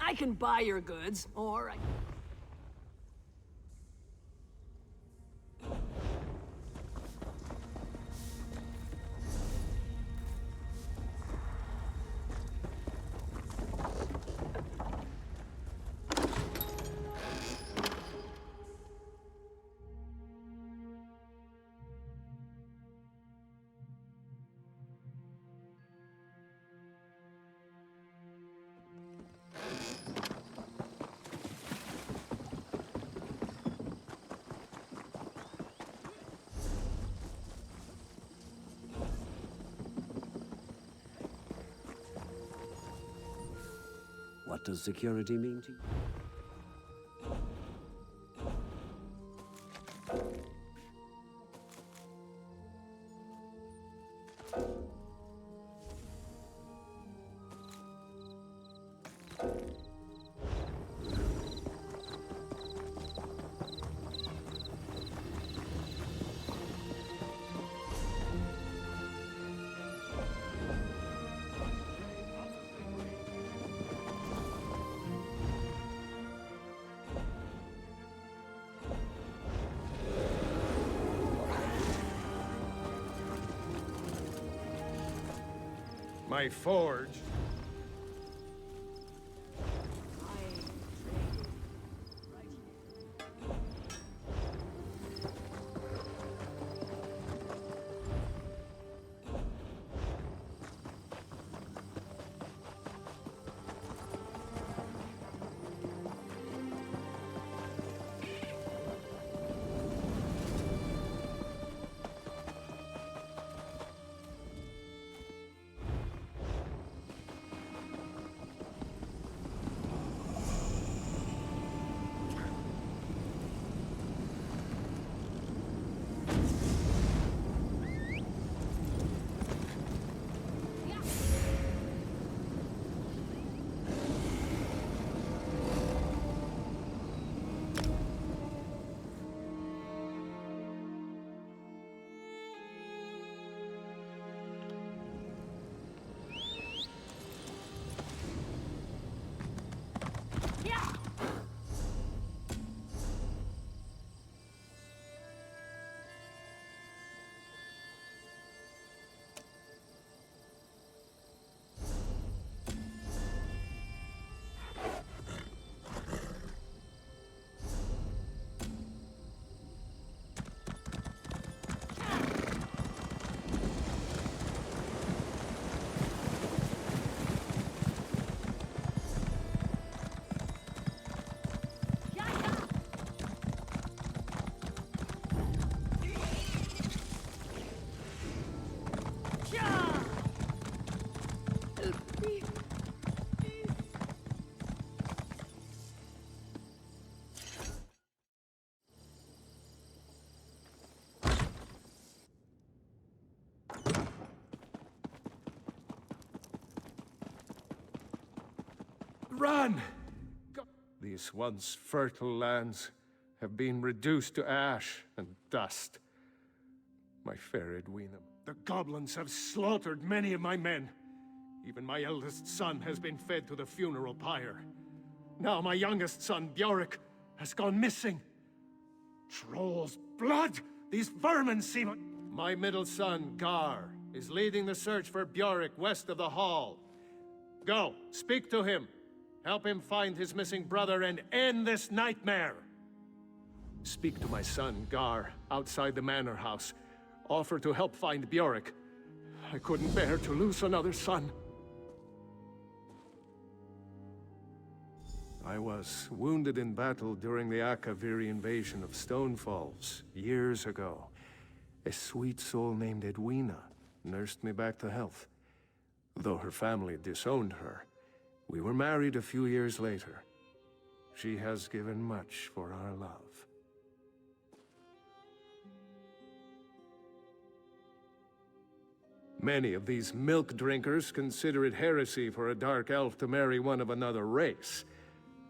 I can buy your goods, or I... What does security mean to you? My forge. Run! These once fertile lands have been reduced to ash and dust. My fair Edwina, the goblins have slaughtered many of my men. Even my eldest son has been fed to the funeral pyre. Now my youngest son, Bjork, has gone missing. Trolls' blood! These vermin seem... My middle son, Gar, is leading the search for Bjork west of the Hall. Go, speak to him. Help him find his missing brother and end this nightmare. Speak to my son, Gar, outside the manor house. Offer to help find Bjork. I couldn't bear to lose another son. I was wounded in battle during the Akaviri invasion of Stonefalls, years ago. A sweet soul named Edwina nursed me back to health. Though her family disowned her, we were married a few years later. She has given much for our love. Many of these milk drinkers consider it heresy for a dark elf to marry one of another race.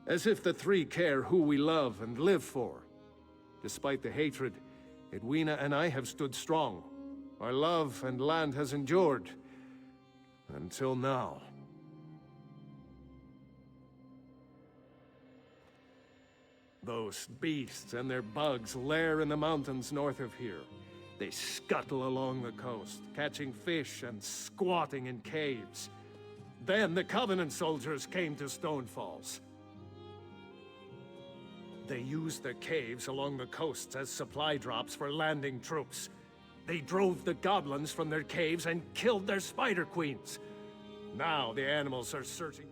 As if the three care who we love and live for. Despite the hatred, Edwina and I have stood strong. Our love and land has endured. Until now. Those beasts and their bugs lair in the mountains north of here. They scuttle along the coast, catching fish and squatting in caves. Then the Covenant soldiers came to Stonefalls. They used the caves along the coasts as supply drops for landing troops. They drove the goblins from their caves and killed their spider queens. Now the animals are searching.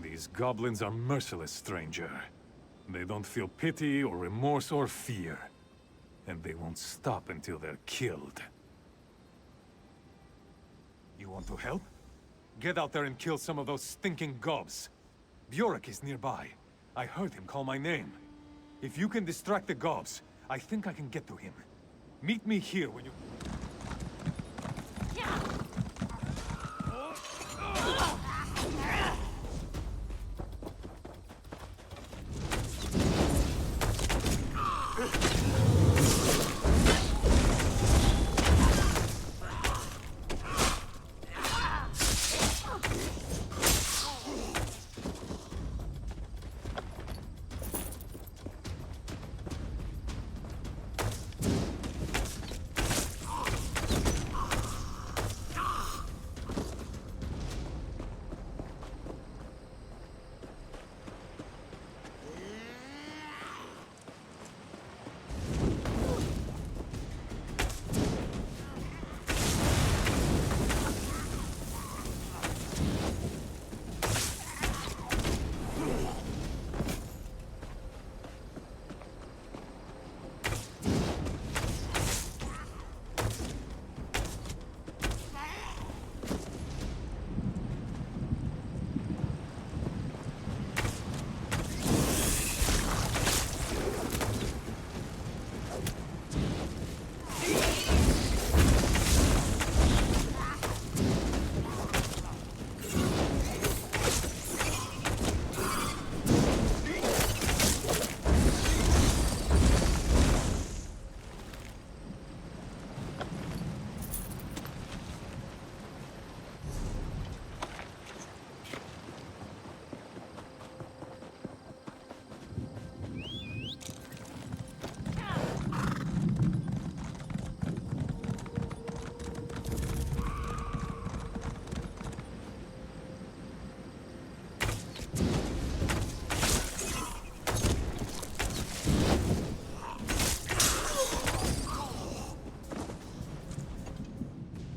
These goblins are merciless, stranger. They don't feel pity or remorse or fear. And they won't stop until they're killed. You want to help? Get out there and kill some of those stinking gobs. Bjork is nearby. I heard him call my name. If you can distract the gobs, I think I can get to him. Meet me here when you...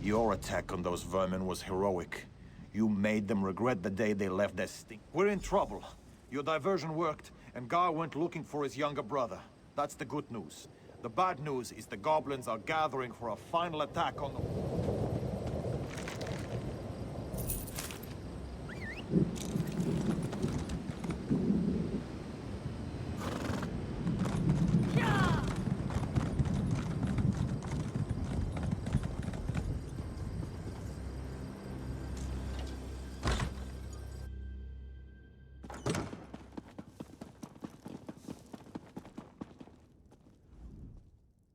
Your attack on those vermin was heroic. You made them regret the day they left their stink. We're in trouble. Your diversion worked, and Gar went looking for his younger brother. That's the good news. The bad news is the goblins are gathering for a final attack on the...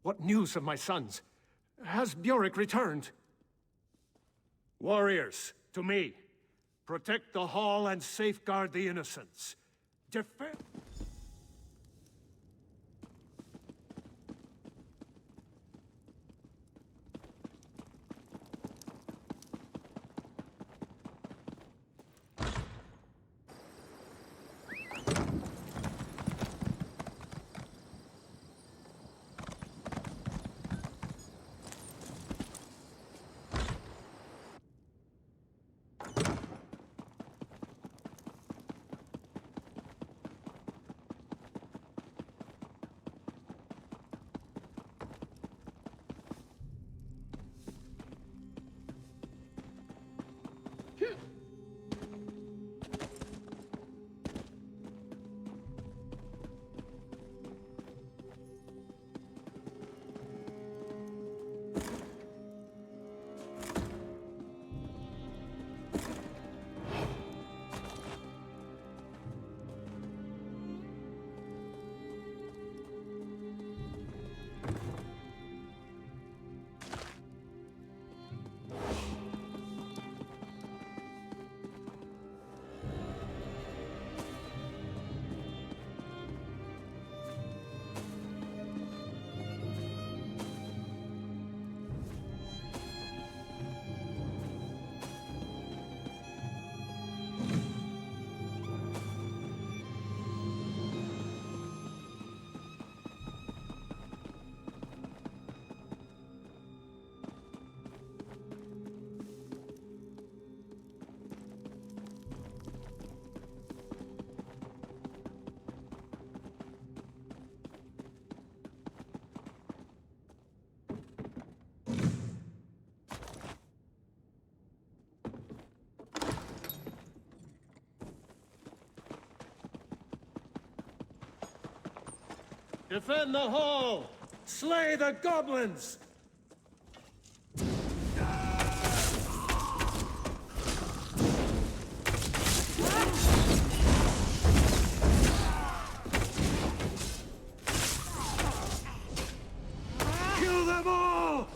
What news of my sons? Has Bjork returned? Warriors, to me. Protect the hall and safeguard the innocents. Defend... Defend the hall! Slay the goblins! Kill them all!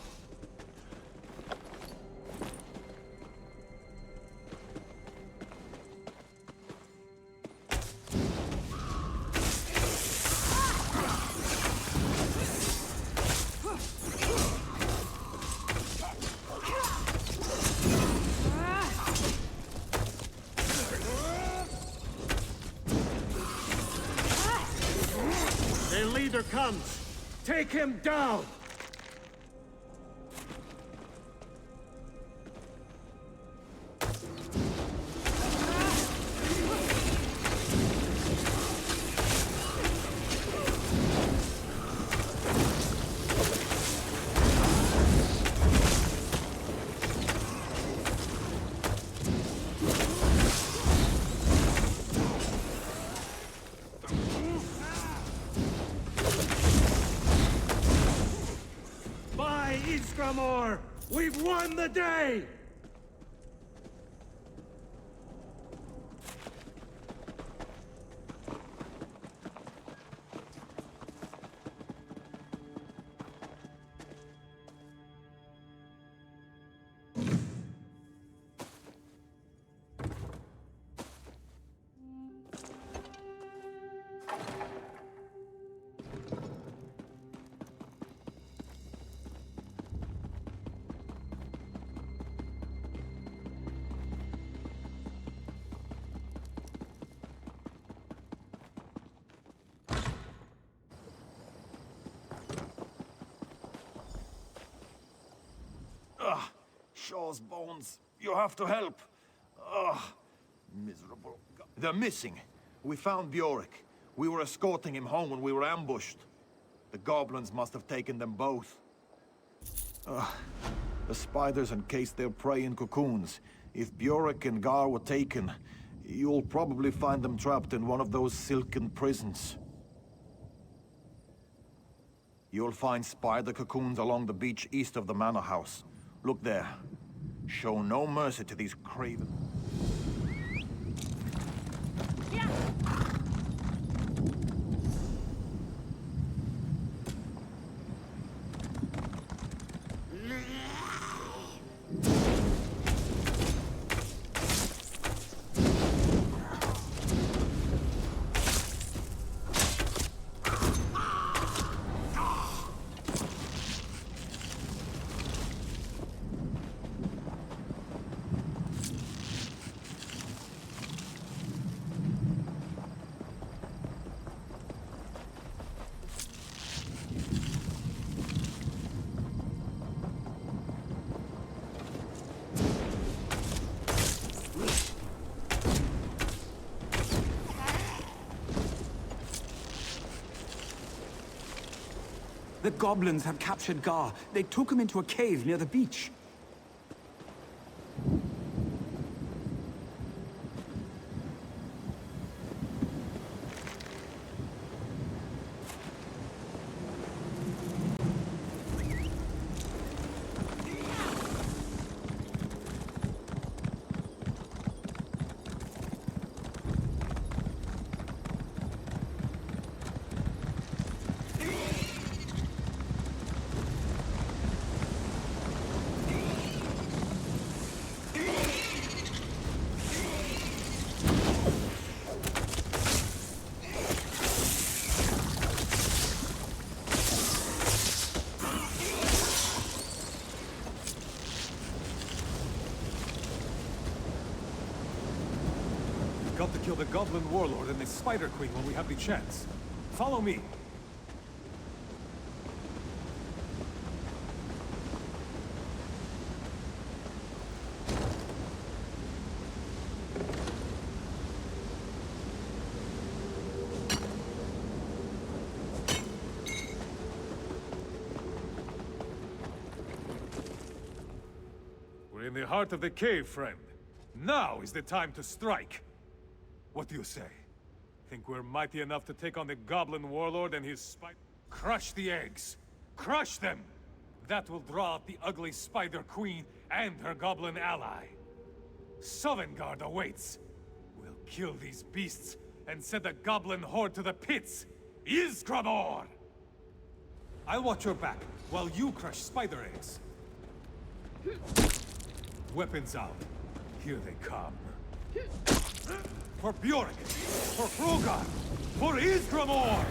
Their leader comes! Take him down! We've won the day! Shaw's bones. You have to help. Ugh. Miserable. They're missing. We found Bjork. We were escorting him home when we were ambushed. The goblins must have taken them both. The spiders encased their prey in cocoons. If Bjork and Gar were taken, you'll probably find them trapped in one of those silken prisons. You'll find spider cocoons along the beach east of the manor house. Look there. Show no mercy to these craven... The goblins have captured Gar. They took him into a cave near the beach. Got to kill the Goblin Warlord and the Spider Queen when we have the chance. Follow me. We're in the heart of the cave, friend. Now is the time to strike. What do you say? Think we're mighty enough to take on the Goblin Warlord and his spider? Crush the eggs! Crush them! That will draw out the ugly Spider Queen and her goblin ally. Sovngarde awaits. We'll kill these beasts and send the goblin horde to the pits! Ysgramor! I'll watch your back while you crush spider eggs. Weapons out. Here they come. For Bjork! For Hrogar! For Ysgramor!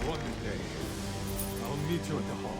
One day, I'll meet you at the hall.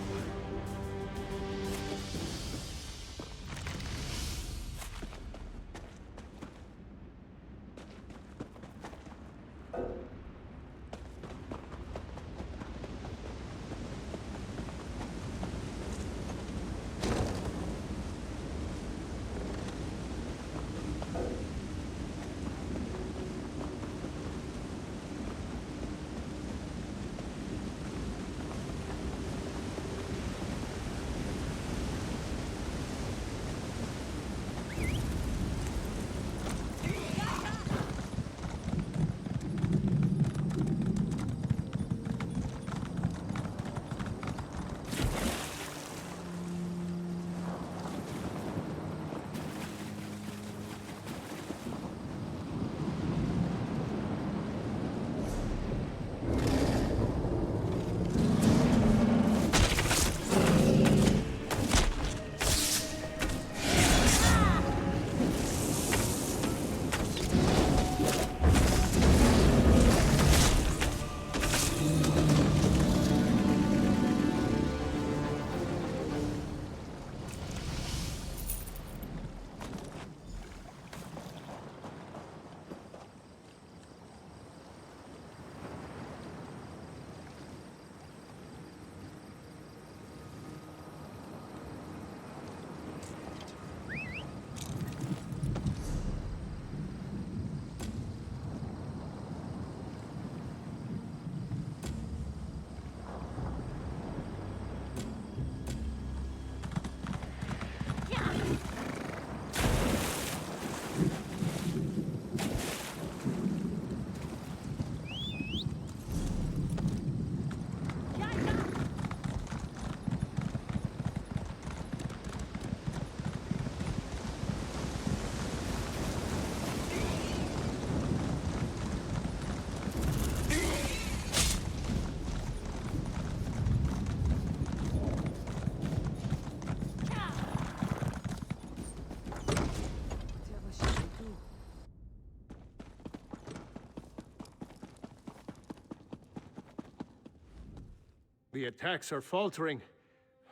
The attacks are faltering.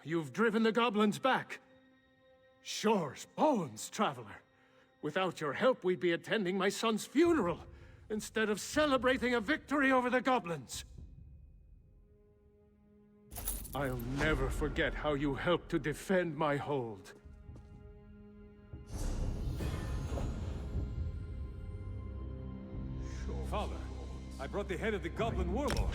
You've driven the goblins back. Shore's bones, traveler. Without your help, we'd be attending my son's funeral, instead of celebrating a victory over the goblins. I'll never forget how you helped to defend my hold. Father, I brought the head of the goblin warlord.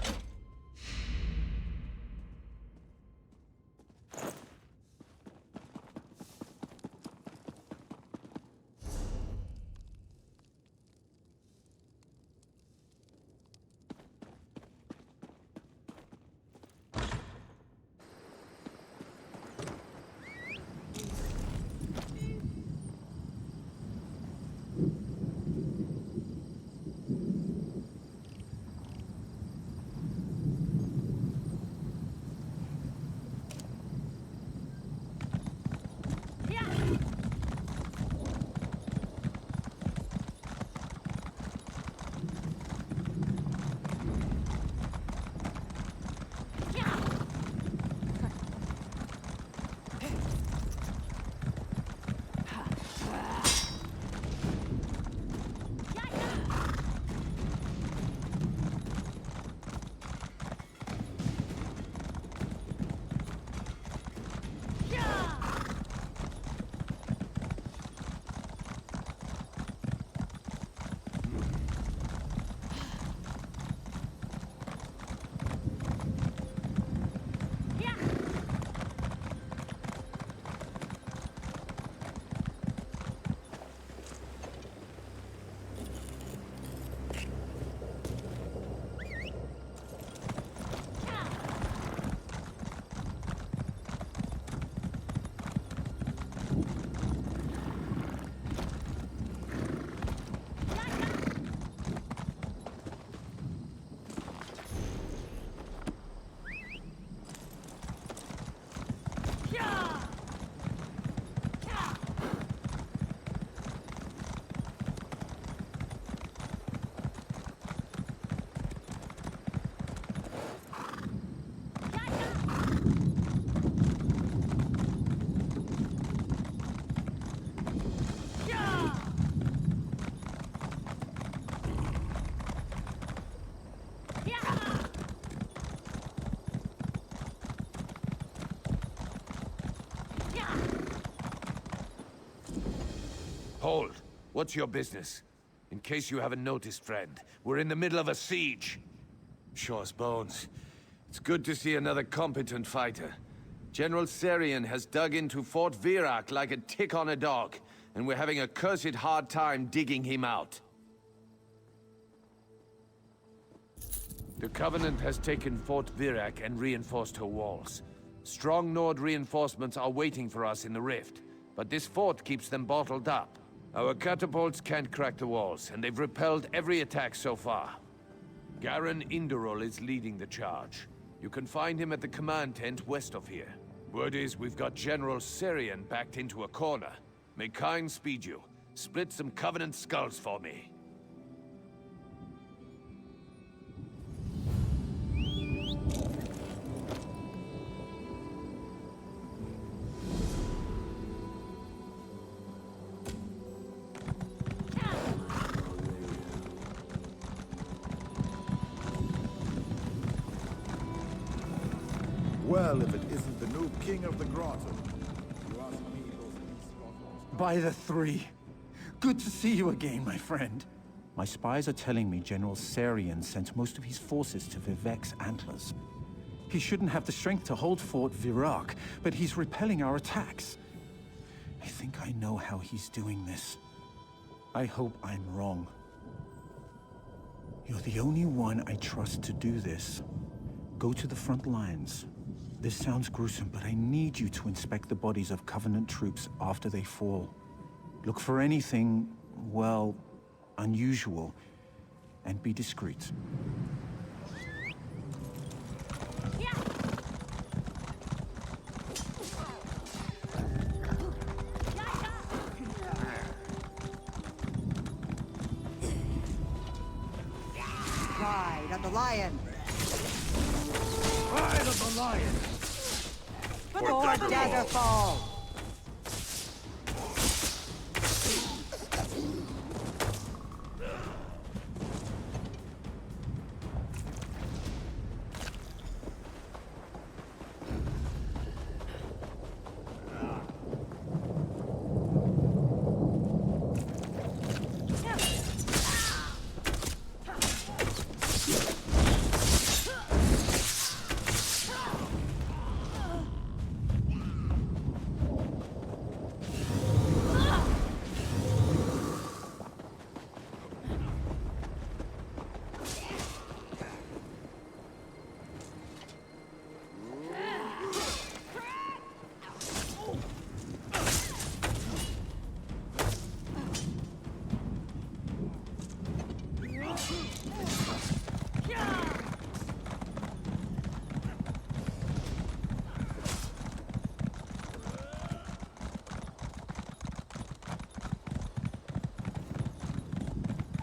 Hold. What's your business? In case you haven't noticed, friend, we're in the middle of a siege. Shaw's bones. It's good to see another competent fighter. General Serian has dug into Fort Virak like a tick on a dog, and we're having a cursed hard time digging him out. The Covenant has taken Fort Virak and reinforced her walls. Strong Nord reinforcements are waiting for us in the rift, but this fort keeps them bottled up. Our catapults can't crack the walls, and they've repelled every attack so far. Garen Inderol is leading the charge. You can find him at the command tent west of here. Word is we've got General Serian backed into a corner. May Kyne speed you. Split some Covenant skulls for me. Well, if it isn't the new king of the grotto. You ask me, those East By the three. Good to see you again, my friend. My spies are telling me General Serian sent most of his forces to Vivek's Antlers. He shouldn't have the strength to hold Fort Virak, but he's repelling our attacks. I think I know how he's doing this. I hope I'm wrong. You're the only one I trust to do this. Go to the front lines. This sounds gruesome, but I need you to inspect the bodies of Covenant troops after they fall. Look for anything, well, unusual, and be discreet. Ride of the lion! Pride of the lion! For Daggerfall!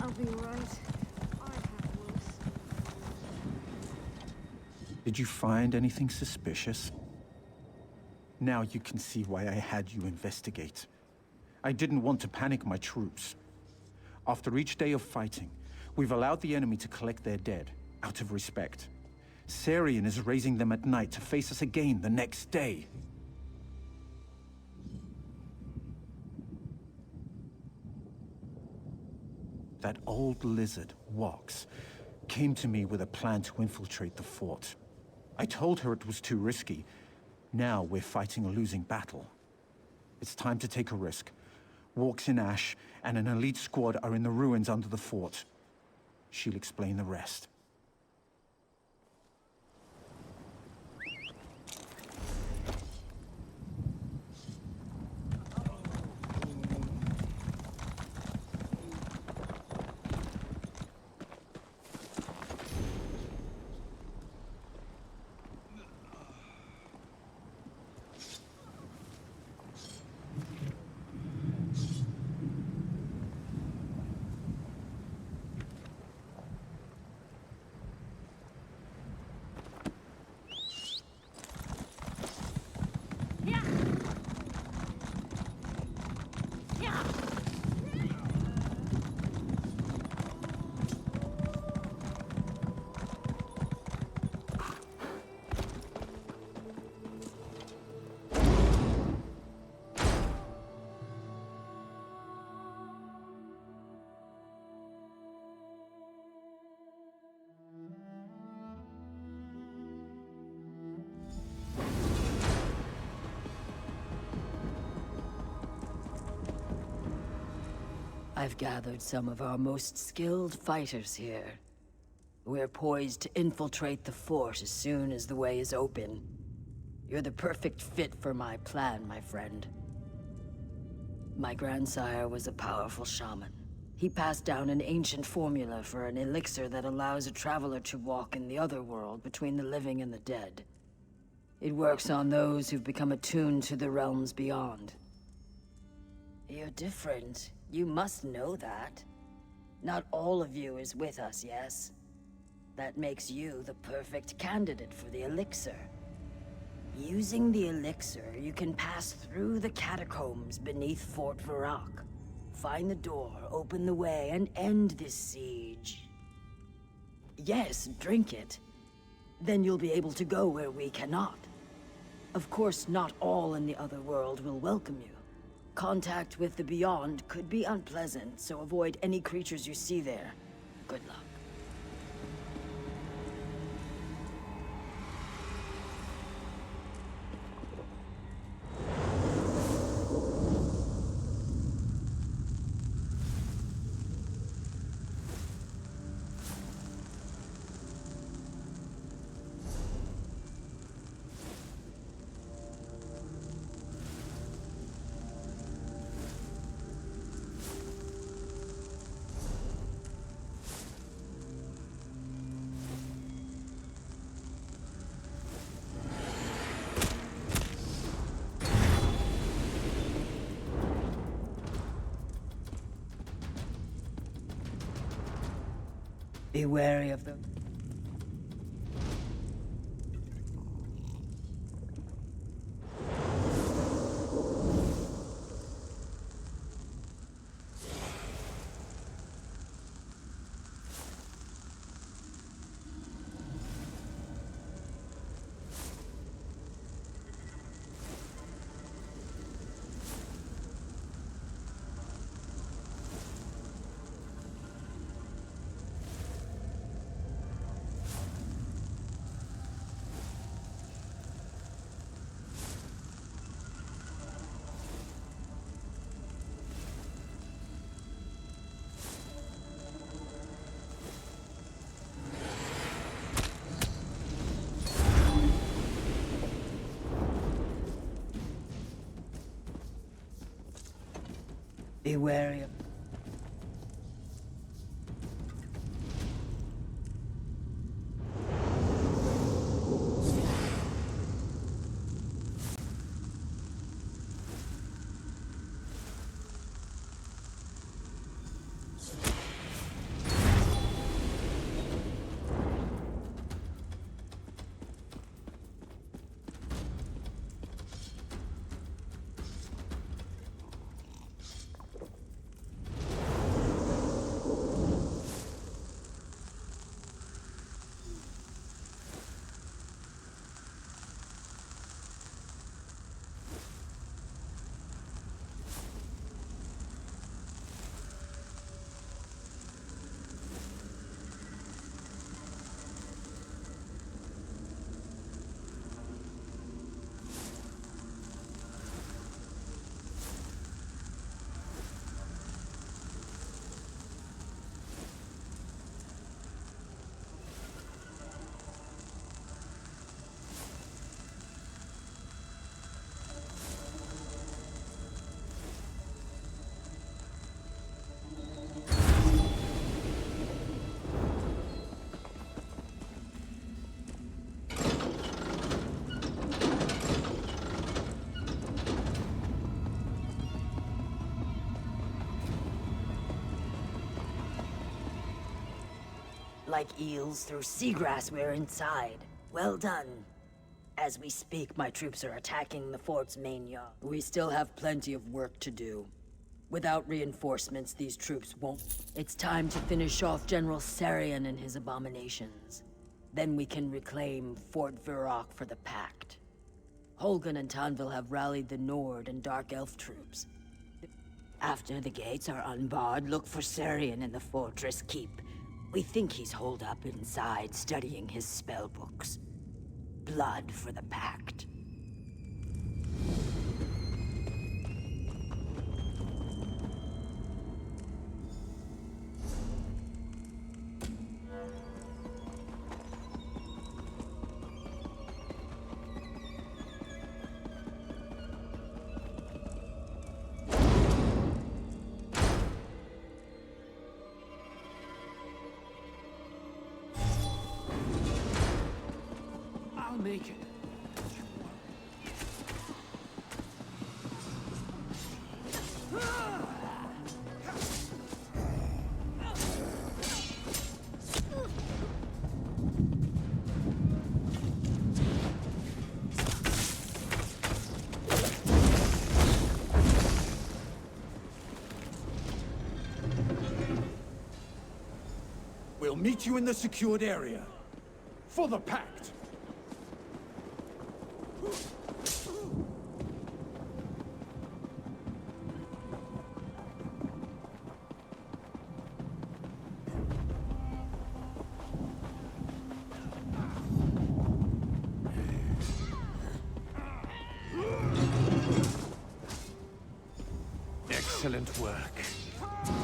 I'll be right. I have worse. Did you find anything suspicious? Now you can see why I had you investigate. I didn't want to panic my troops. After each day of fighting, we've allowed the enemy to collect their dead, out of respect. Serian is raising them at night to face us again the next day. That old lizard, Wox, came to me with a plan to infiltrate the fort. I told her it was too risky. Now we're fighting a losing battle. It's time to take a risk. Walks in Ash and an elite squad are in the ruins under the fort. She'll explain the rest. I've gathered some of our most skilled fighters here. We're poised to infiltrate the fort as soon as the way is open. You're the perfect fit for my plan, my friend. My grandsire was a powerful shaman. He passed down an ancient formula for an elixir that allows a traveler to walk in the other world between the living and the dead. It works on those who've become attuned to the realms beyond. You're different. You must know that. Not all of you is with us, yes? That makes you the perfect candidate for the elixir. Using the elixir, you can pass through the catacombs beneath Fort Verac. Find the door, open the way, and end this siege. Yes, drink it. Then you'll be able to go where we cannot. Of course, not all in the other world will welcome you. Contact with the Beyond could be unpleasant, so avoid any creatures you see there. Good luck. Be wary of them. Be wary of... Like eels through seagrass, we're inside. Well done. As we speak, my troops are attacking the fort's main yard. We still have plenty of work to do. Without reinforcements, these troops won't... It's time to finish off General Sarian and his abominations. Then we can reclaim Fort Verac for the Pact. Holgan and Tanville have rallied the Nord and Dark Elf troops. After the gates are unbarred, look for Sarian in the fortress keep. We think he's holed up inside, studying his spellbooks. Blood for the Pact. meet you in the secured area. For the Pact! Excellent work.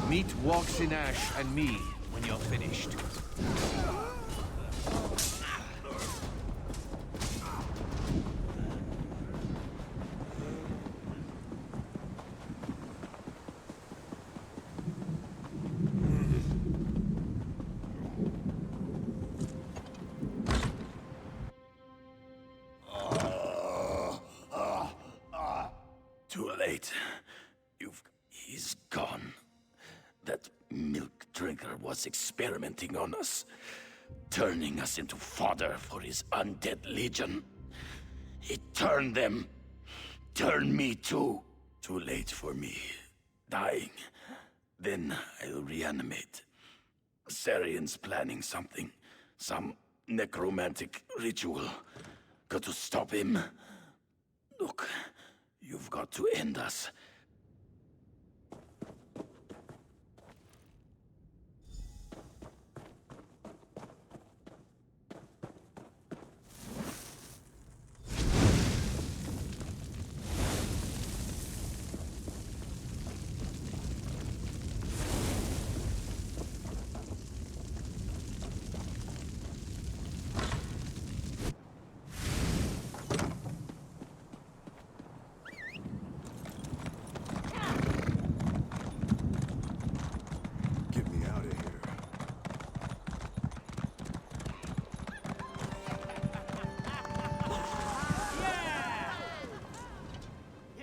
Meet Walks in Ash and me when you're finished. Too late. He's gone. That milk drinker was experimenting on us, turning us into fodder for his undead legion. He turned them. Turned me too. Too late for me. Dying. Then I'll reanimate. Sarian's planning something. Some necromantic ritual. Got to stop him. Look, you've got to end us.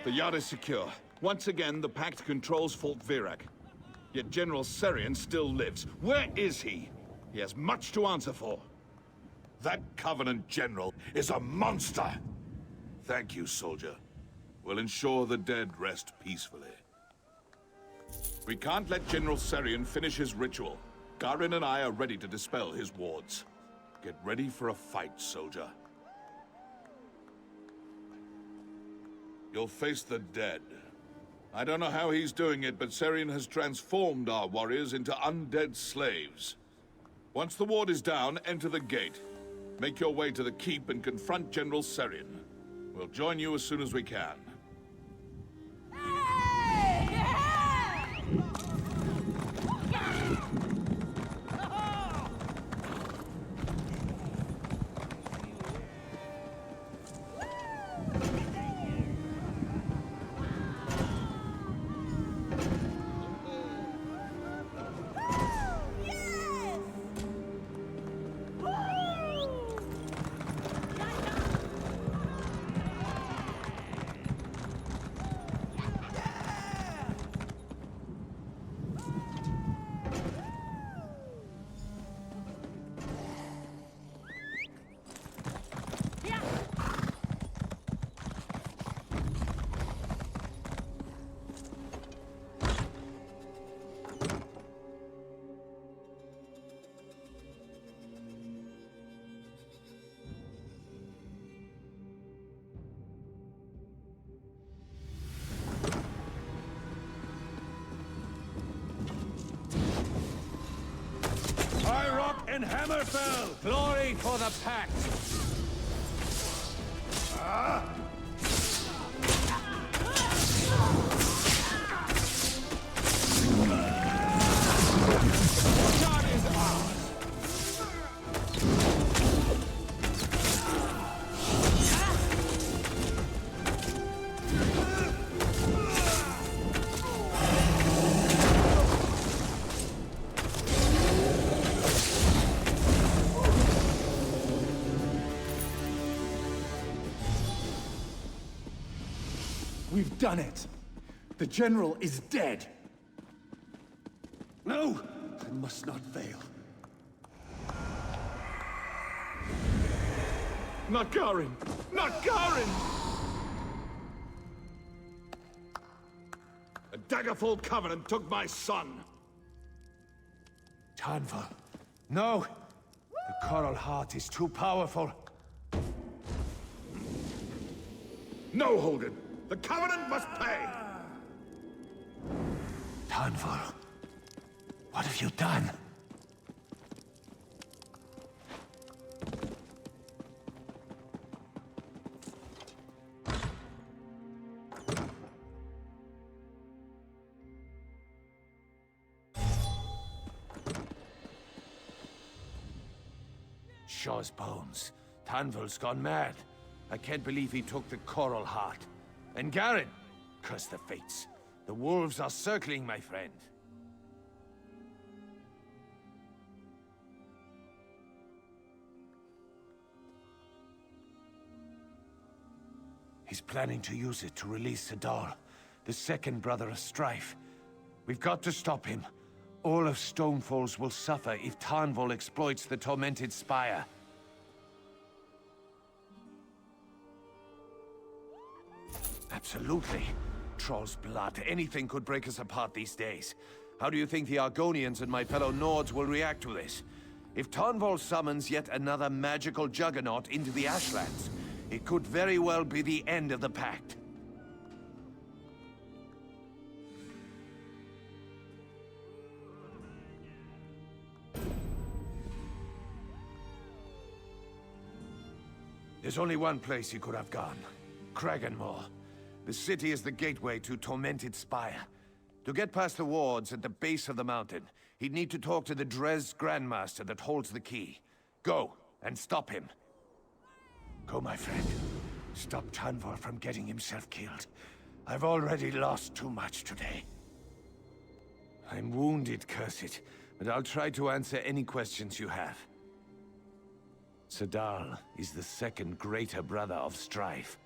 The yard is secure. Once again, the Pact controls Fort Virac. Yet General Sarian still lives. Where is he? He has much to answer for. That Covenant General is a monster! Thank you, soldier. We'll ensure the dead rest peacefully. We can't let General Sarian finish his ritual. Garin and I are ready to dispel his wards. Get ready for a fight, soldier. You'll face the dead. I don't know how he's doing it, but Sarian has transformed our warriors into undead slaves. Once the ward is down, enter the gate. Make your way to the keep and confront General Sarian. We'll join you as soon as we can. And Hammerfell! Glory for the Pact! God is ours! We've done it. The General is dead. No! I must not fail. Not Garin! Not Garin! A daggerful Covenant took my son. Tanva, No! The Coral Heart is too powerful. No, Holden! The Covenant must pay! Tanvor, what have you done? Shaw's bones. Tanvol's gone mad. I can't believe he took the Coral Heart. And Garen! Curse the fates. The wolves are circling, my friend. He's planning to use it to release Sadal, the second brother of Strife. We've got to stop him. All of Stonefalls will suffer if Tanvol exploits the tormented spire. Absolutely. Troll's blood. Anything could break us apart these days. How do you think the Argonians and my fellow Nords will react to this? If Tanvol summons yet another magical juggernaut into the Ashlands, it could very well be the end of the Pact. There's only one place he could have gone. Kraganmore. The city is the gateway to Tormented Spire. To get past the wards at the base of the mountain, he'd need to talk to the Dres Grandmaster that holds the key. Go, and stop him. Go, my friend. Stop Tanvor from getting himself killed. I've already lost too much today. I'm wounded, curse it, but I'll try to answer any questions you have. Sadal is the second greater brother of Strife.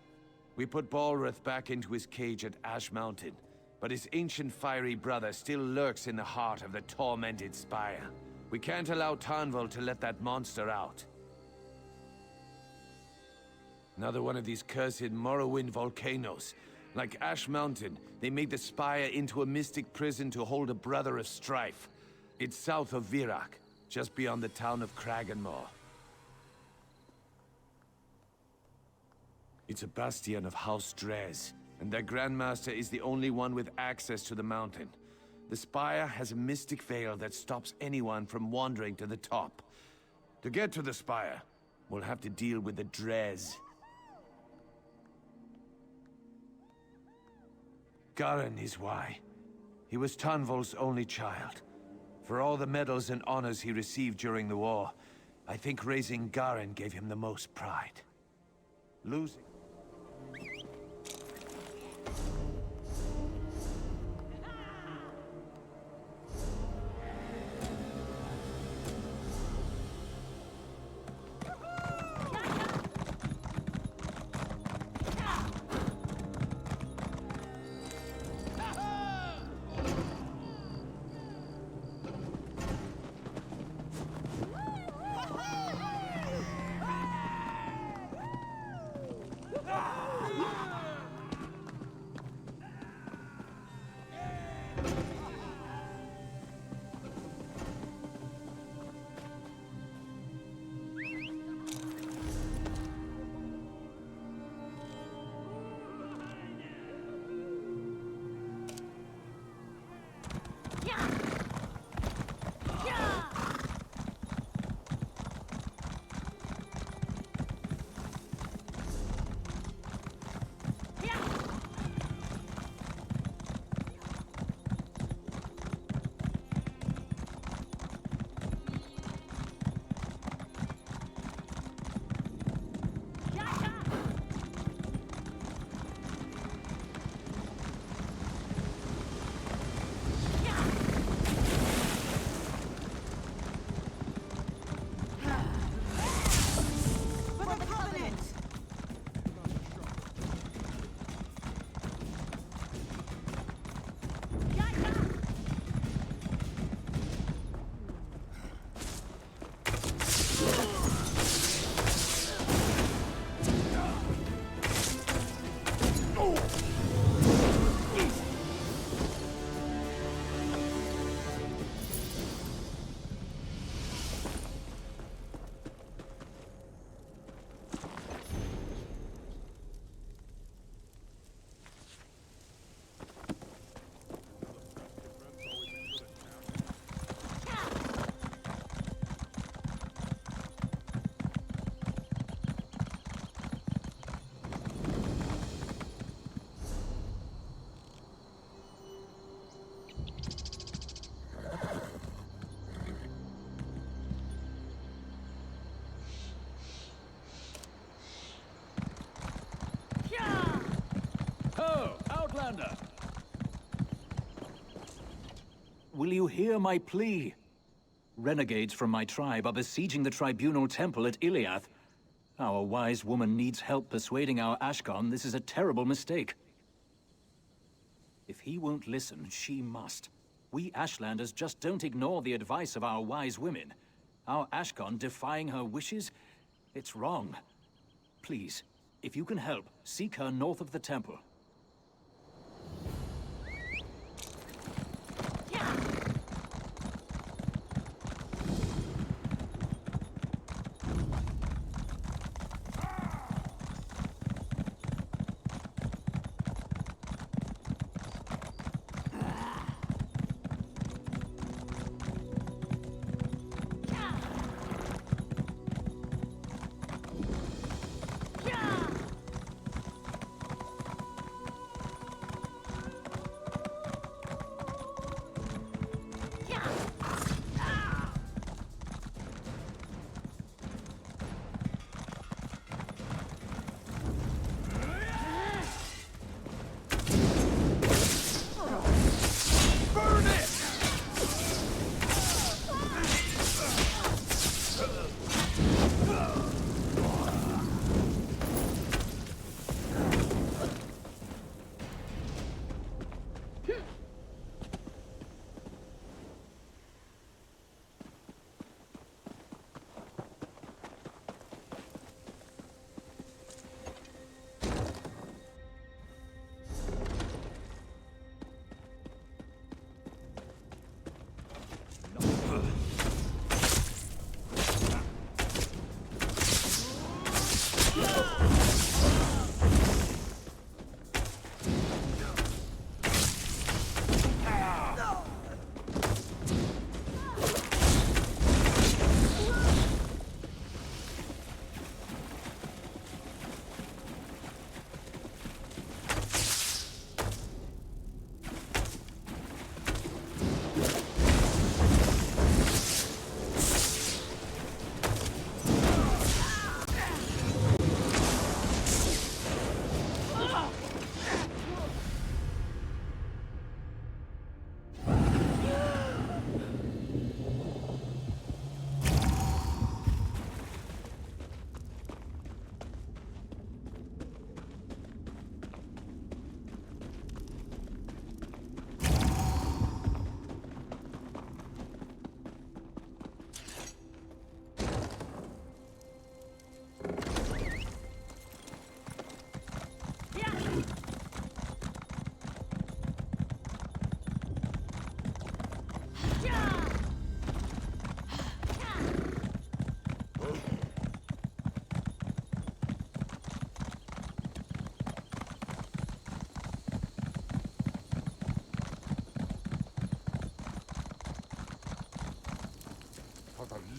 We put Balrith back into his cage at Ash Mountain, but his ancient fiery brother still lurks in the heart of the tormented spire. We can't allow Tanvol to let that monster out. Another one of these cursed Morrowind volcanoes. Like Ash Mountain, they made the spire into a mystic prison to hold a brother of Strife. It's south of Virak, just beyond the town of Kraganmore. It's a bastion of House Dres, and their Grandmaster is the only one with access to the mountain. The spire has a mystic veil that stops anyone from wandering to the top. To get to the spire, we'll have to deal with the Dres. Garen is why. He was Tanvol's only child. For all the medals and honors he received during the war, I think raising Garen gave him the most pride. Losing... Will you hear my plea? Renegades from my tribe are besieging the Tribunal Temple at Iliath. Our wise woman needs help persuading our Ashkan this is a terrible mistake. If he won't listen, she must. We Ashlanders just don't ignore the advice of our wise women. Our Ashkan defying her wishes? It's wrong. Please, if you can help, seek her north of the temple.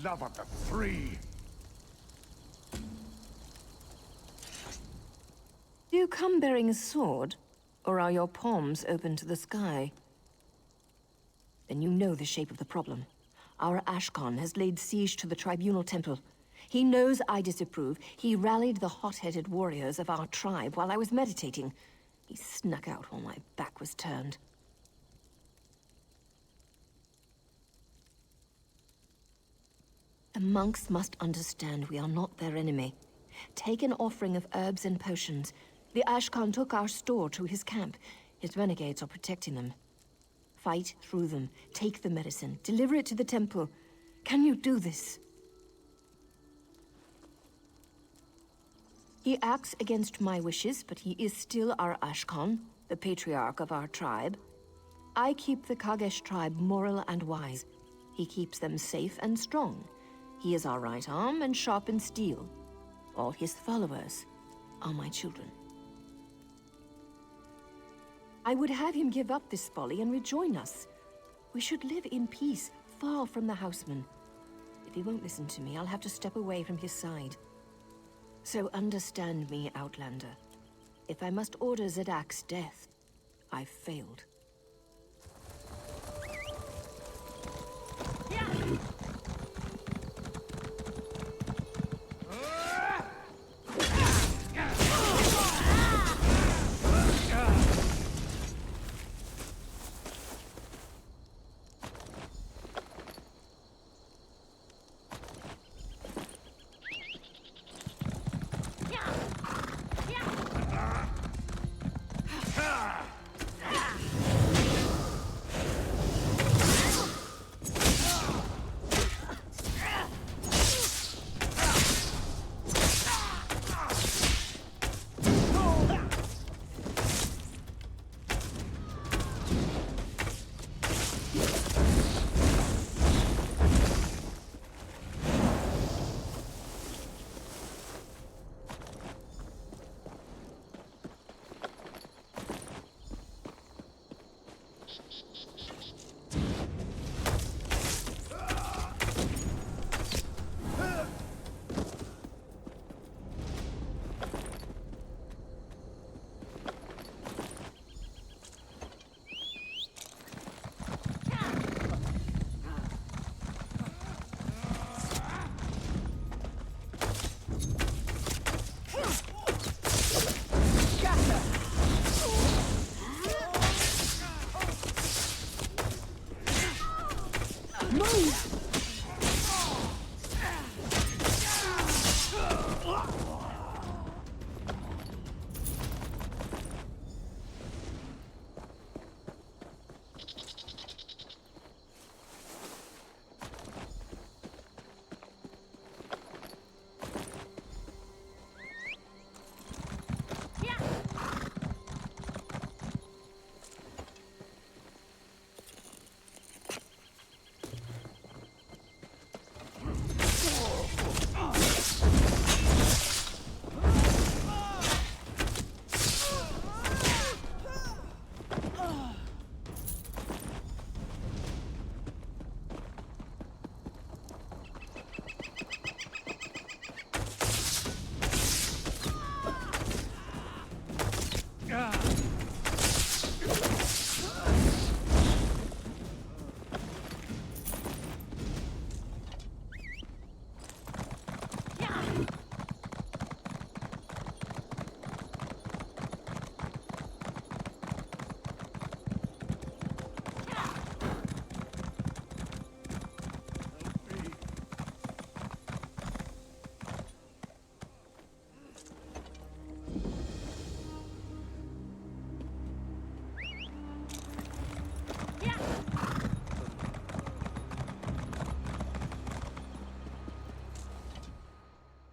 Love of the free! Do you come bearing a sword, or are your palms open to the sky? Then you know the shape of the problem. Our Ashkan has laid siege to the Tribunal Temple. He knows I disapprove. He rallied the hot-headed warriors of our tribe while I was meditating. He snuck out while my back was turned. The monks must understand we are not their enemy. Take an offering of herbs and potions. The Ashkan took our store to his camp. His renegades are protecting them. Fight through them. Take the medicine. Deliver it to the temple. Can you do this? He acts against my wishes, but he is still our Ashkan, the patriarch of our tribe. I keep the Kagesh tribe moral and wise. He keeps them safe and strong. He is our right arm and sharpened steel. All his followers are my children. I would have him give up this folly and rejoin us. We should live in peace, far from the houseman. If he won't listen to me, I'll have to step away from his side. So understand me, Outlander. If I must order Zedak's death, I've failed.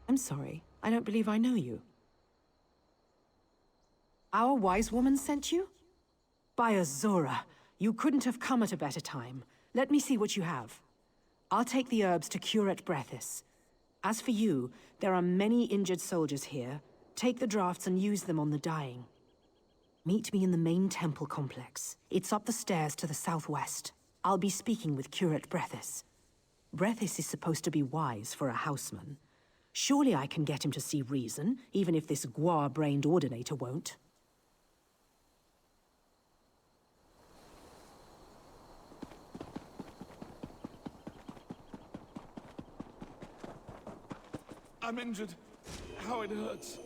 I'm sorry. I don't believe I know you. Our wise woman sent you? By Azora, you couldn't have come at a better time. Let me see what you have. I'll take the herbs to Curate Brethis. As for you, there are many injured soldiers here. Take the drafts and use them on the dying. Meet me in the main temple complex. It's up the stairs to the southwest. I'll be speaking with Curate Brethis. Brethis is supposed to be wise for a houseman. Surely I can get him to see reason, even if this guar-brained ordinator won't. I'm injured. How it hurts.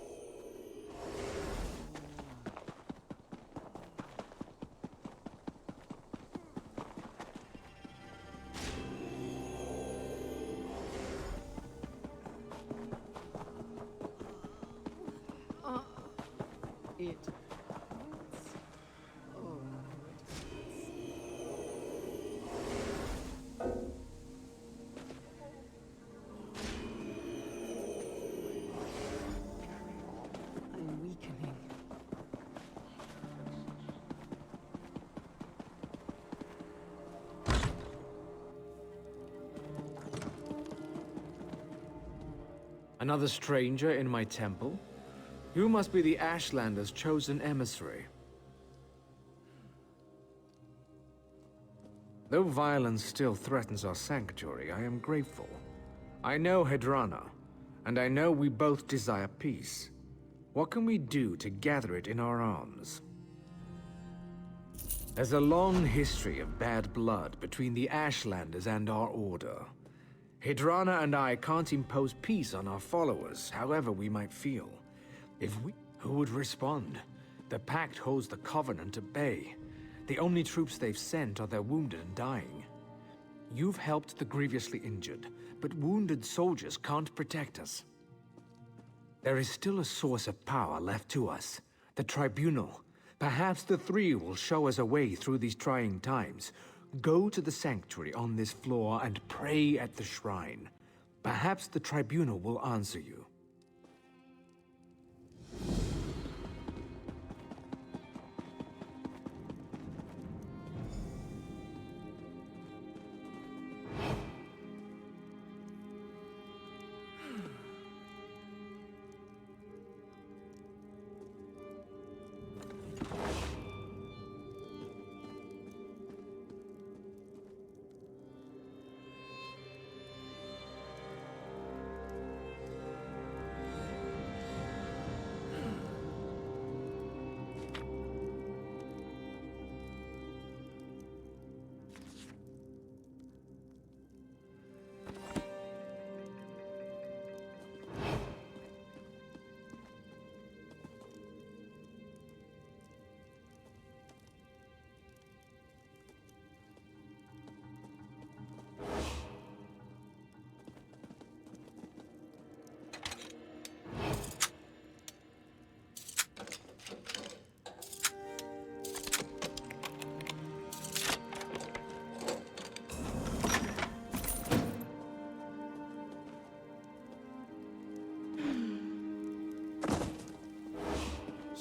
Another stranger in my temple? You must be the Ashlander's chosen emissary. Though violence still threatens our sanctuary, I am grateful. I know Hedrana, and I know we both desire peace. What can we do to gather it in our arms? There's a long history of bad blood between the Ashlanders and our order. Hedrana and I can't impose peace on our followers, however we might feel. Who would respond? The Pact holds the Covenant at bay. The only troops they've sent are their wounded and dying. You've helped the grievously injured, but wounded soldiers can't protect us. There is still a source of power left to us, the Tribunal. Perhaps the three will show us a way through these trying times. Go to the sanctuary on this floor and pray at the shrine. Perhaps the Tribunal will answer you.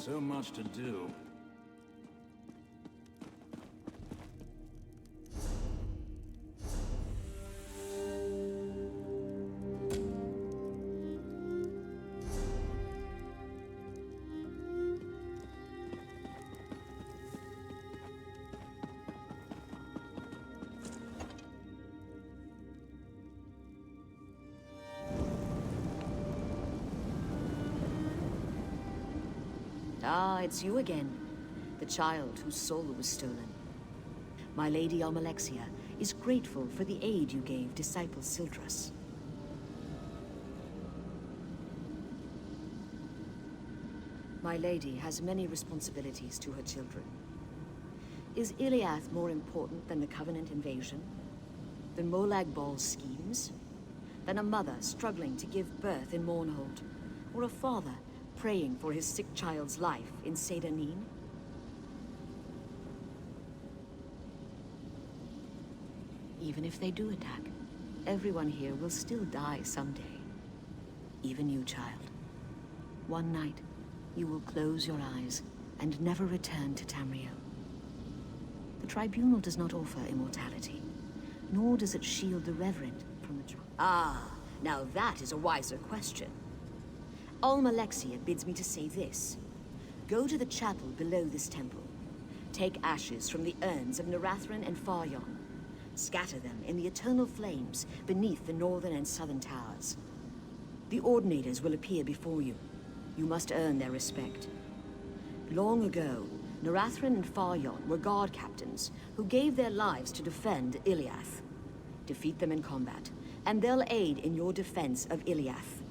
So much to do. Ah, it's you again. The child whose soul was stolen. My lady Almalexia is grateful for the aid you gave disciple Sildras. My lady has many responsibilities to her children. Is Iliath more important than the Covenant invasion? Than Molag Bal's schemes? Than a mother struggling to give birth in Mournhold? Or a father praying for his sick child's life in Sedanin? Even if they do attack, everyone here will still die someday. Even you, child. One night, you will close your eyes and never return to Tamriel. The Tribunal does not offer immortality, nor does it shield the Reverend from the Ah, now that is a wiser question. Almalexia bids me to say this. Go to the chapel below this temple. Take ashes from the urns of Narathrin and Faryon. Scatter them in the eternal flames beneath the northern and southern towers. The Ordinators will appear before you. You must earn their respect. Long ago, Narathrin and Faryon were guard captains who gave their lives to defend Iliath. Defeat them in combat, and they'll aid in your defense of Iliath.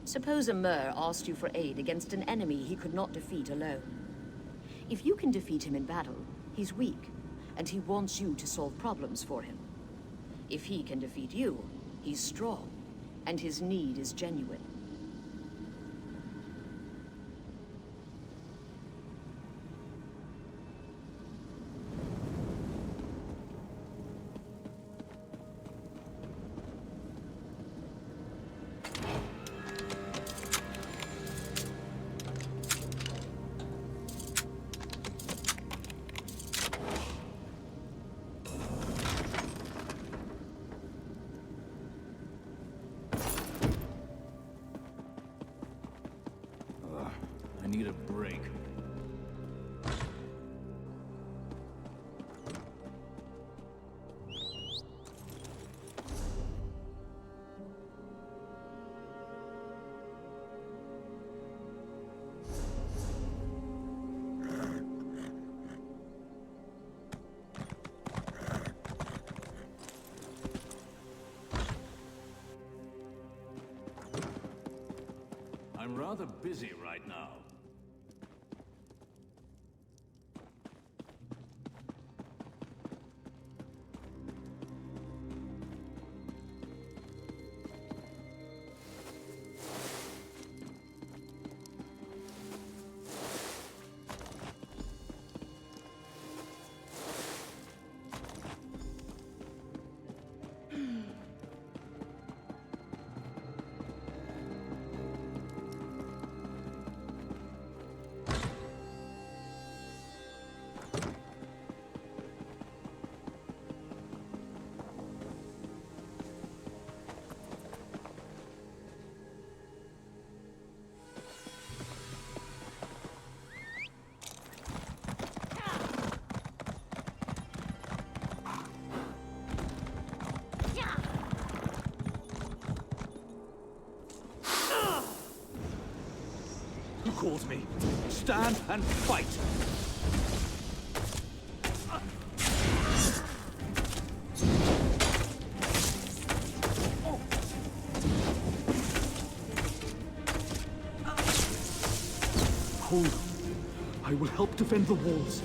Suppose a Mer asked you for aid against an enemy he could not defeat alone. If you can defeat him in battle, he's weak, and he wants you to solve problems for him. If he can defeat you, he's strong, and his need is genuine. I need a break. I'm rather busy right now. Who calls me? Stand and fight! Hold on. I will help defend the walls.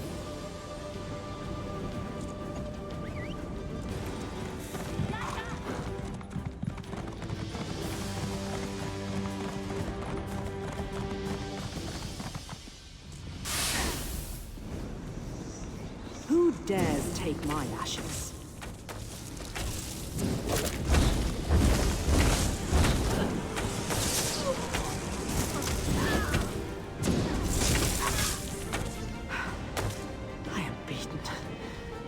Who dares take my ashes?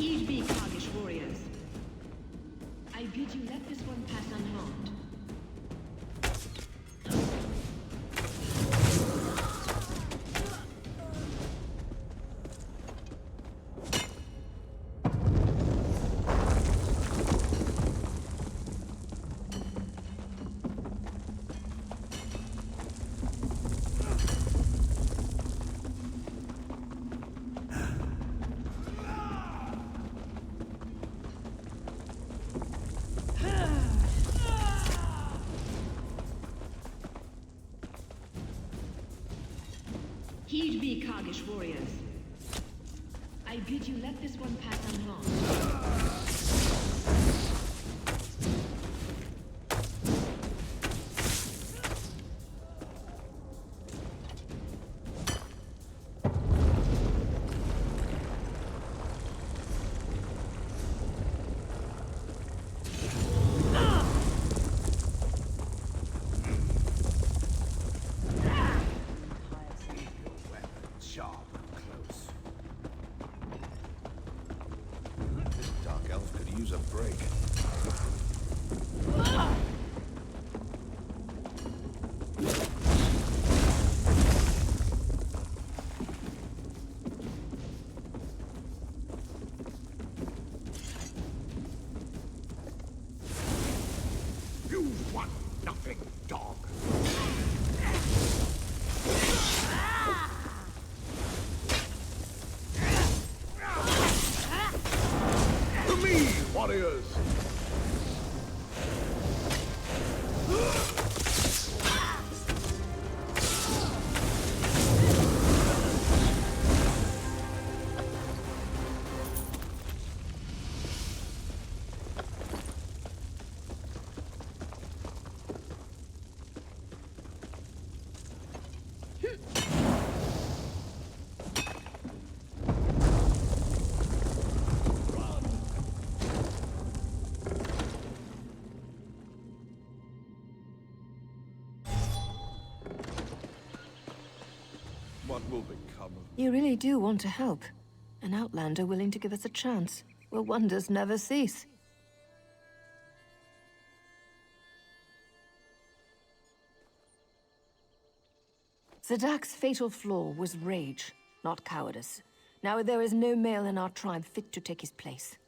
Heed me, Kargish warriors. I bid you let this one pass unharmed. Heed me, Kargish warriors. I bid you let this one pass unharmed. Warriors! What will become of... You really do want to help. An outlander willing to give us a chance. Well, wonders never cease. Zadak's fatal flaw was rage, not cowardice. Now there is no male in our tribe fit to take his place.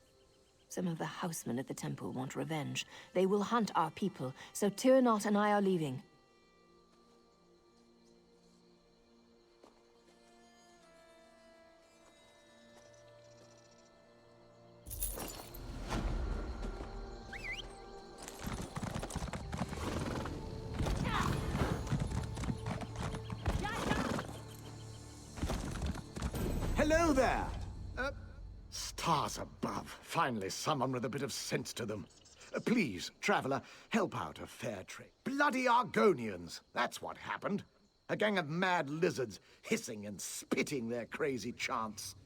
Some of the housemen at the temple want revenge. They will hunt our people, so Tyrnot and I are leaving. Hello there! Stars above. Finally, someone with a bit of sense to them. Please, traveler, help out a fair trade. Bloody Argonians! That's what happened. A gang of mad lizards hissing and spitting their crazy chants.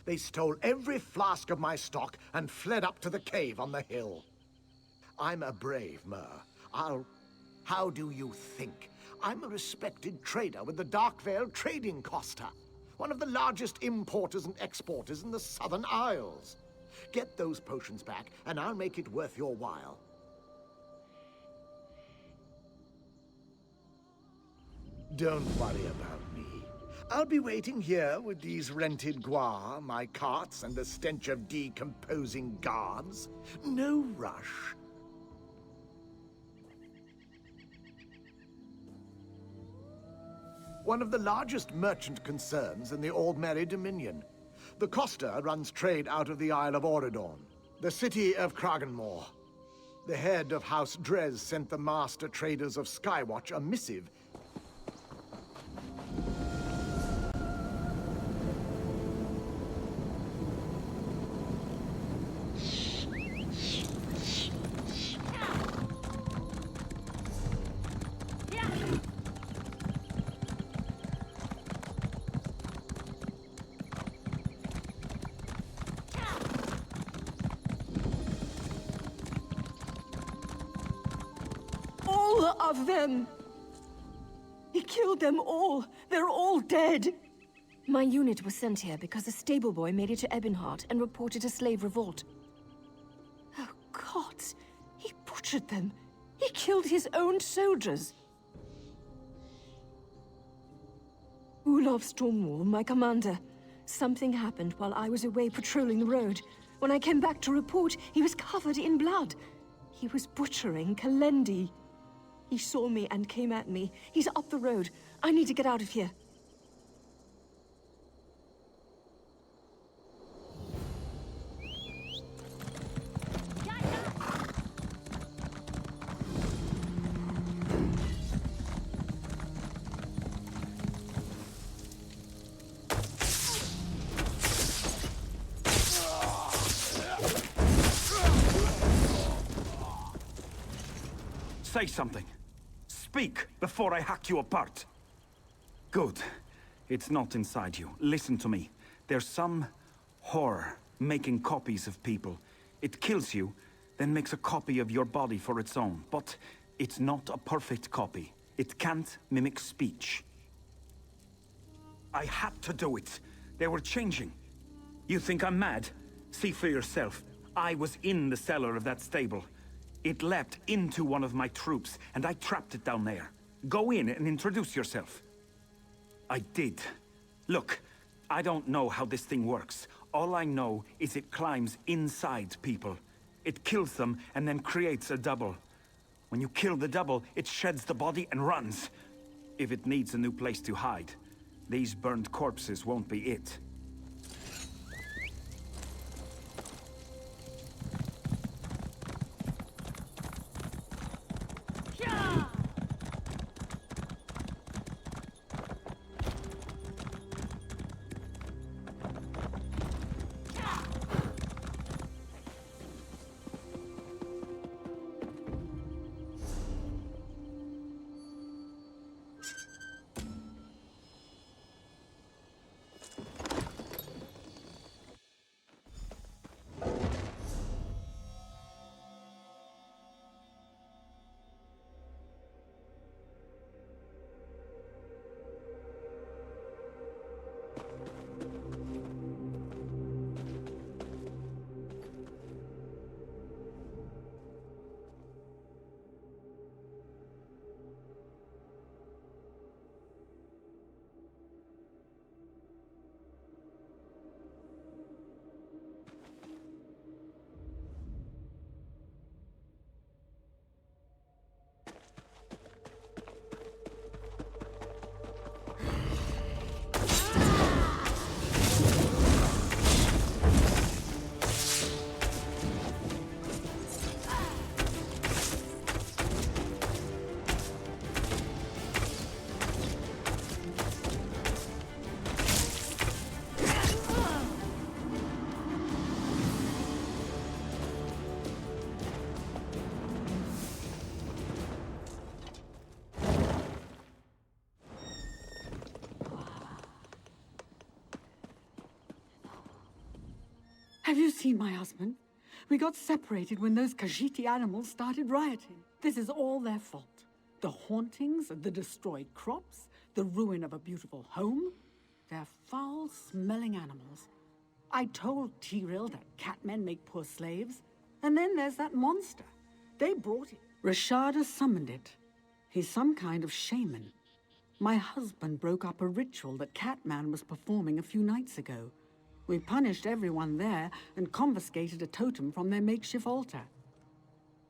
They stole every flask of my stock and fled up to the cave on the hill. I'm a brave Mer. How do you think? I'm a respected trader with the Darkvale Trading Costa. One of the largest importers and exporters in the Southern Isles. Get those potions back, and I'll make it worth your while. Don't worry about me. I'll be waiting here with these rented guar, my carts, and the stench of decomposing guards. No rush. One of the largest merchant concerns in the Aldmeri Dominion. The Costa runs trade out of the Isle of Auridorn, the city of Kragenmoor. The head of House Drez sent the master traders of Skywatch a missive. Of them. He killed them all. They're all dead. My unit was sent here because a stable boy made it to Ebonheart and reported a slave revolt. Oh, gods! He butchered them! He killed his own soldiers! Olaf Stormwall, my commander. Something happened while I was away patrolling the road. When I came back to report, he was covered in blood. He was butchering Kalendi. He saw me and came at me. He's up the road. I need to get out of here. Say something. Speak before I hack you apart. Good. It's not inside you. Listen to me. There's some horror making copies of people. It kills you, then makes a copy of your body for its own. But it's not a perfect copy. It can't mimic speech. I had to do it. They were changing. You think I'm mad? See for yourself. I was in the cellar of that stable. It leapt into one of my troops, and I trapped it down there. Go in and introduce yourself. I did. Look, I don't know how this thing works. All I know is it climbs inside people. It kills them and then creates a double. When you kill the double, it sheds the body and runs. If it needs a new place to hide, these burned corpses won't be it. Have you seen my husband? We got separated when those Khajiiti animals started rioting. This is all their fault. The hauntings, the destroyed crops, the ruin of a beautiful home. They're foul-smelling animals. I told Tyrell that catmen make poor slaves. And then there's that monster. They brought it. Rashada summoned it. He's some kind of shaman. My husband broke up a ritual that Catman was performing a few nights ago. We punished everyone there and confiscated a totem from their makeshift altar.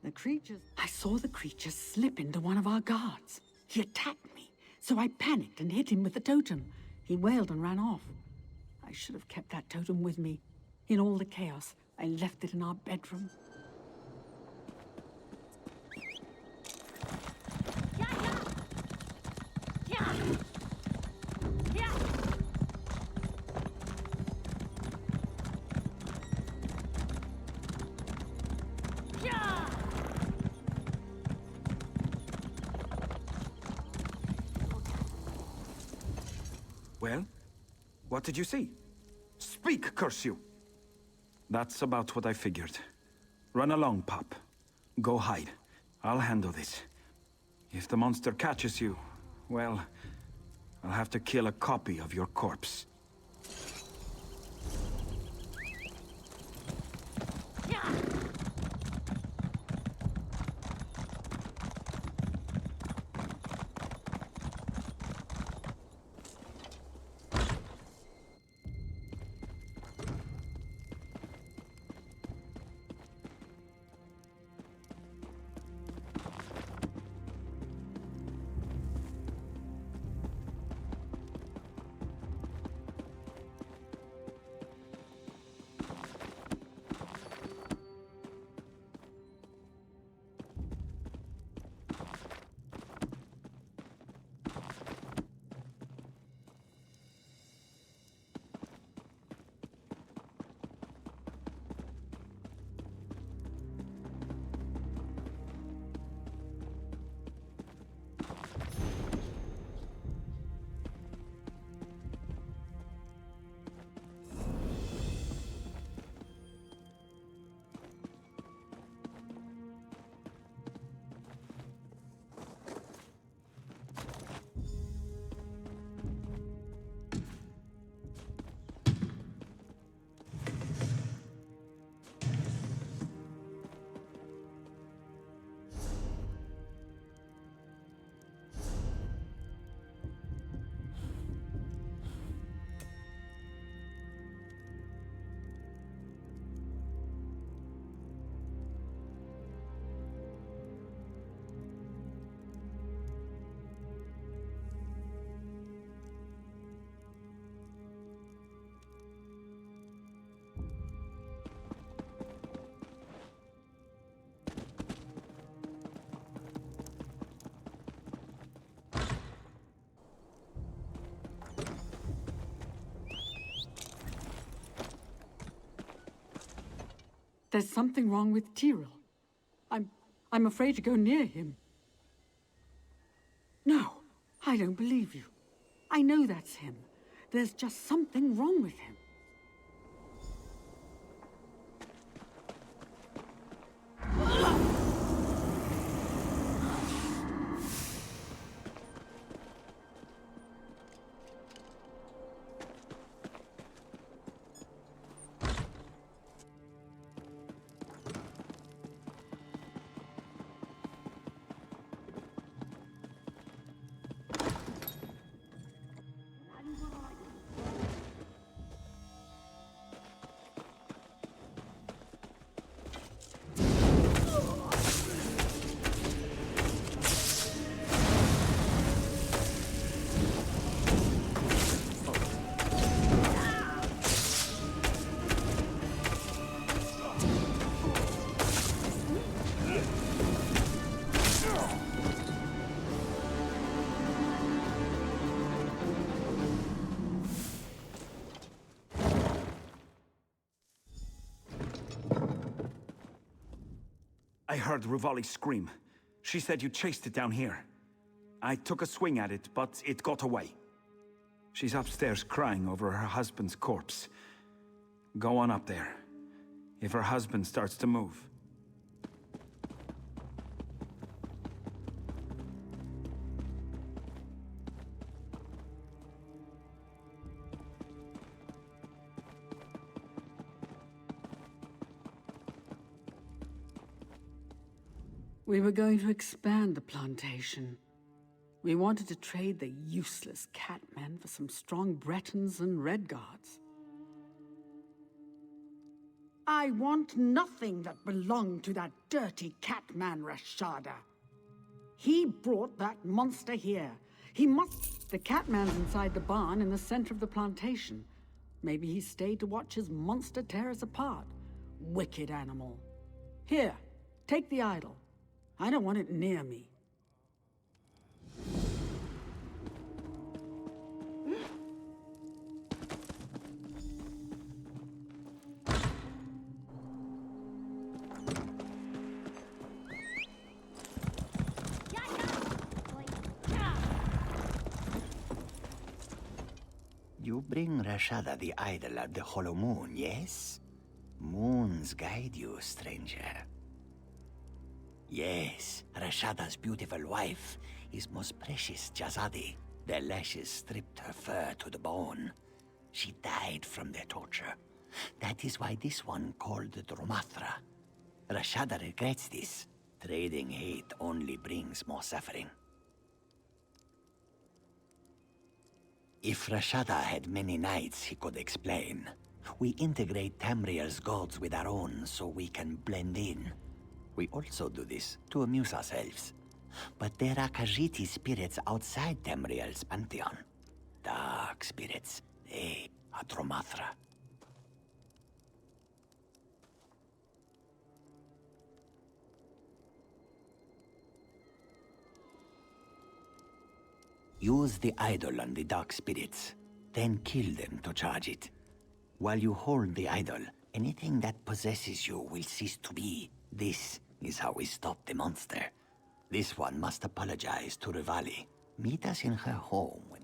The creatures... I saw the creature slip into one of our guards. He attacked me, so I panicked and hit him with the totem. He wailed and ran off. I should have kept that totem with me. In all the chaos, I left it in our bedroom. Well, what did you see? Speak, curse you! That's about what I figured. Run along, Pop. Go hide. I'll handle this. If the monster catches you, well, I'll have to kill a copy of your corpse. There's something wrong with Tyrell. I'm afraid to go near him. No, I don't believe you. I know that's him. There's just something wrong with him. I heard Rivali scream. She said you chased it down here. I took a swing at it, but it got away. She's upstairs crying over her husband's corpse. Go on up there. If her husband starts to move. We were going to expand the plantation. We wanted to trade the useless catmen for some strong Bretons and Redguards. I want nothing that belonged to that dirty catman Rashada. He brought that monster here. He must... The catman's inside the barn in the center of the plantation. Maybe he stayed to watch his monster tear us apart. Wicked animal. Here, take the idol. I don't want it near me. You bring Rashada the idol at the Hollow Moon, yes? Moons guide you, stranger. Yes, Rashada's beautiful wife is most precious Jazadi. Their lashes stripped her fur to the bone. She died from their torture. That is why this one called Dromathra. Rashada regrets this. Trading hate only brings more suffering. If Rashada had many knights, he could explain. We integrate Tamriel's gods with our own so we can blend in. We also do this to amuse ourselves. But there are Khajiit spirits outside Tamriel's pantheon. Dark spirits. They are Dromathra. Use the idol on the dark spirits, then kill them to charge it. While you hold the idol, anything that possesses you will cease to be. This is how we stop the monster. This one must apologize to Rivali. Meet us in her home when...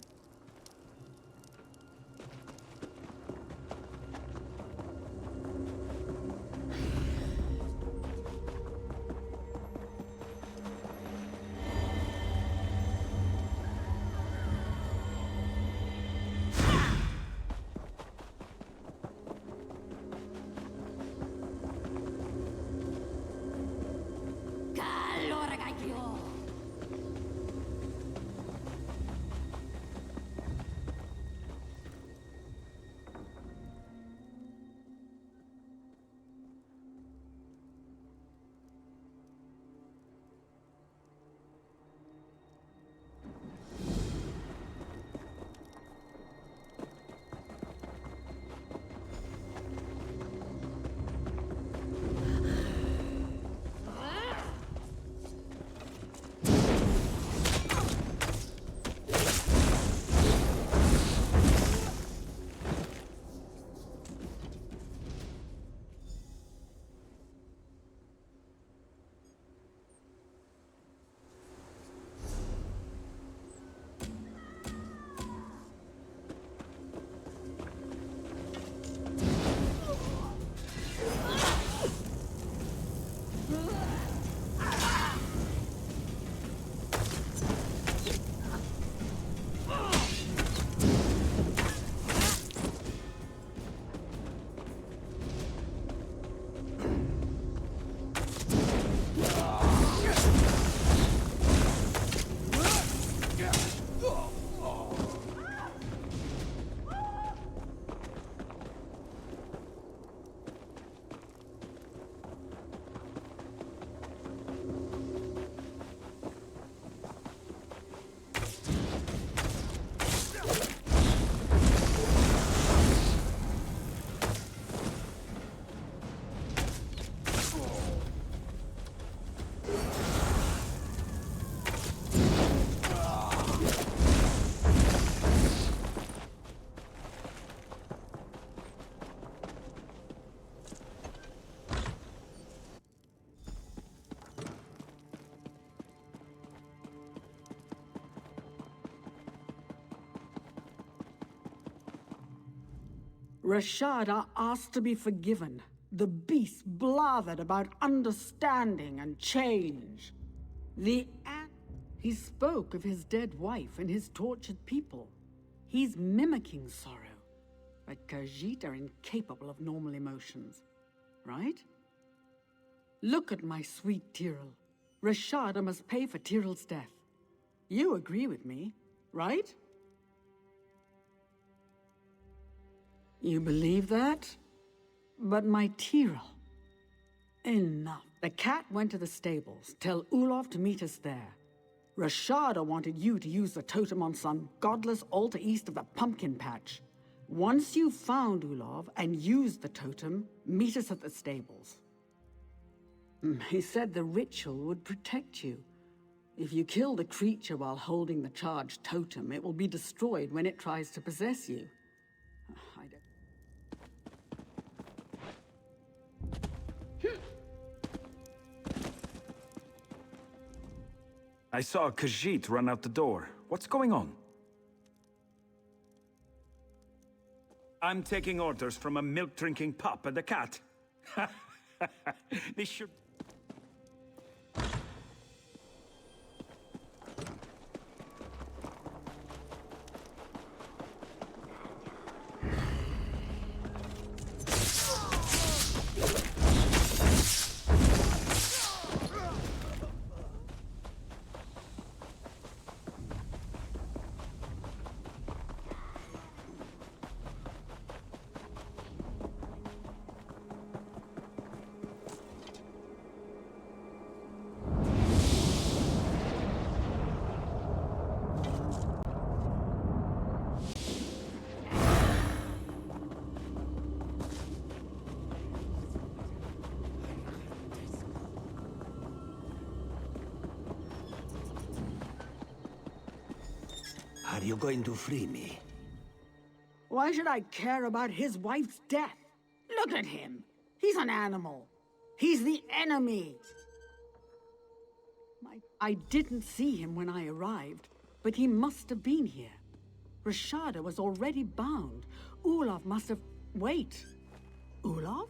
Rashada asked to be forgiven. The beast blathered about understanding and change. He spoke of his dead wife and his tortured people. He's mimicking sorrow. But Khajiit are incapable of normal emotions, right? Look at my sweet Tyrell. Rashada must pay for Tyrell's death. You agree with me, right? You believe that? But my Tyrell... Enough. The cat went to the stables. Tell Ulov to meet us there. Rashada wanted you to use the totem on some godless altar east of the pumpkin patch. Once you've found Ulov and used the totem, meet us at the stables. He said the ritual would protect you. If you kill the creature while holding the charged totem, it will be destroyed when it tries to possess you. I saw Khajiit run out the door. What's going on? I'm taking orders from a milk-drinking pup and a cat. This should... you going to free me? Why should I care about his wife's death? Look at him. He's an animal. He's the enemy. I didn't see him when I arrived, but he must have been here. Rashada was already bound. Olaf must have... Wait. Olaf?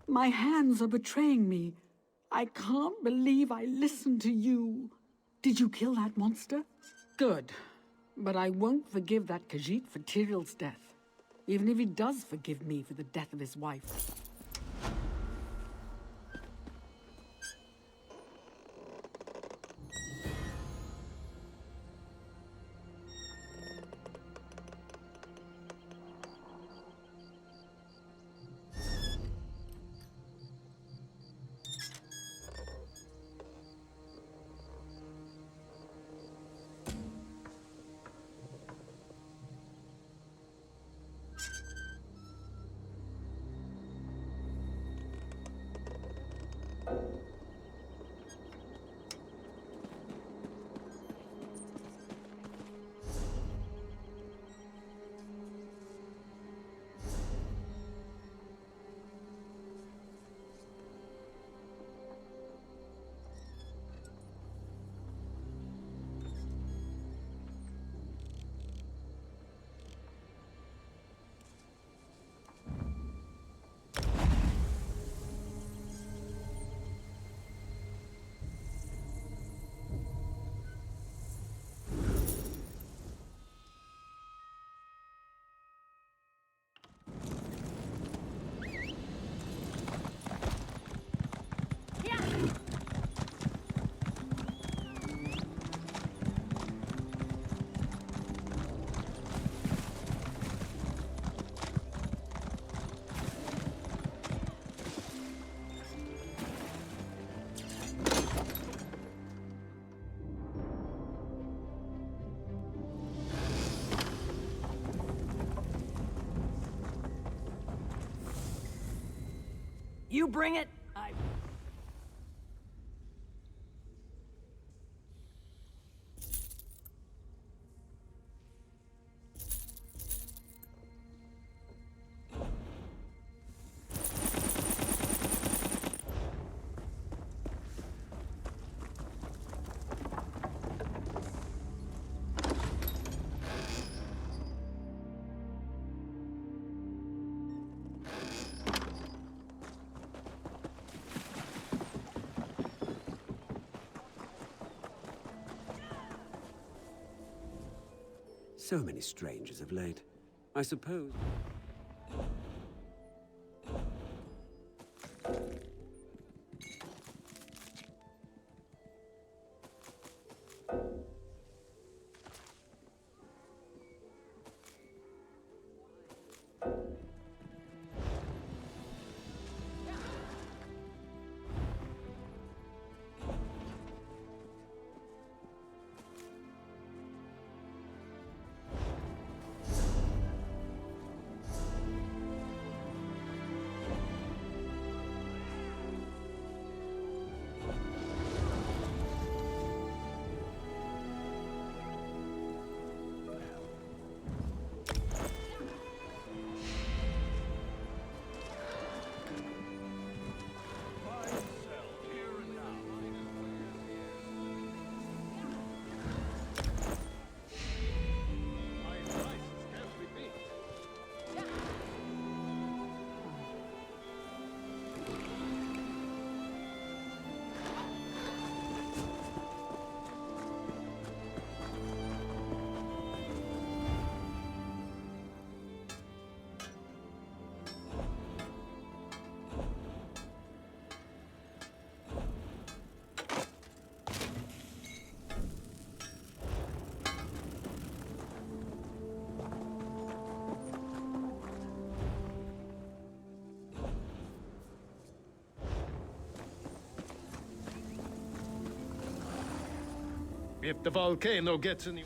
My hands are betraying me. I can't believe I listened to you. Did you kill that monster? Good. But I won't forgive that Khajiit for Tyrael's death. Even if he does forgive me for the death of his wife. You bring it. So many strangers of late. I suppose... If the volcano gets any...